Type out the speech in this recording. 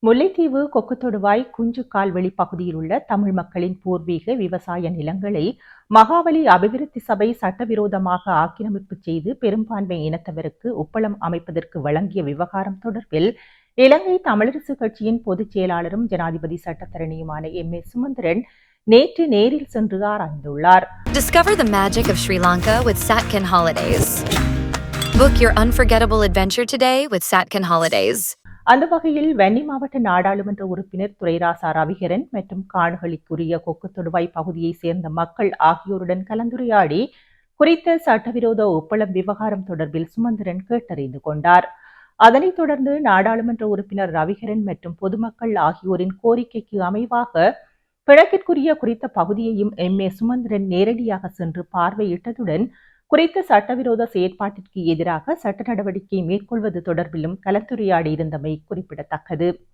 முல்லைத்தீவு கொக்குத்தொடுவாய் குஞ்சுக்கால்வெளி பகுதியில் உள்ள தமிழ் மக்களின் பூர்வீக விவசாய நிலங்களை மகாவலி அபிவிருத்தி சபை சட்டவிரோதமாக ஆக்கிரமிப்பு செய்து பெரும்பான்மை இனத்தவருக்கு உப்பளம் அமைப்பதற்கு வழங்கிய விவகாரம் தொடர்பில் இலங்கை தமிழரசு கட்சியின் பொதுச் செயலாளரும் ஜனாதிபதி சட்டத்தரணியுமான எம். ஏ. சுமந்திரன் நேற்று நேரில் சென்று ஆராய்ந்துள்ளார். Discover the magic of Sri Lanka with Satkin Holidays. Book your unforgettable adventure today with Satkin Holidays. அந்த வகையில் வன்னி மாவட்ட நாடாளுமன்ற உறுப்பினர் துரைராசா ரவிகரன் மற்றும் காடுகளுக்குரிய கொக்குத்தொடுவாய் பகுதியைச் சேர்ந்த மக்கள் ஆகியோருடன் கலந்துரையாடி குறித்த சட்டவிரோத ஒப்பளம் விவகாரம் தொடர்பில் சுமந்திரன் கேட்டறிந்து கொண்டார். அதனைத் தொடர்ந்து நாடாளுமன்ற உறுப்பினர் ரவிகரன் மற்றும் பொதுமக்கள் ஆகியோரின் கோரிக்கைக்கு அமைவாக பிணக்கிற்குரிய குறித்த பகுதியையும் எம். ஏ. சுமந்திரன் நேரடியாக சென்று பார்வையிட்டதுடன் குறித்த சட்டவிரோத செயற்பாட்டிற்கு எதிராக சட்ட நடவடிக்கை மேற்கொள்வது தொடர்பிலும் கலந்துரையாடியிருந்தமை குறிப்பிடத்தக்கது.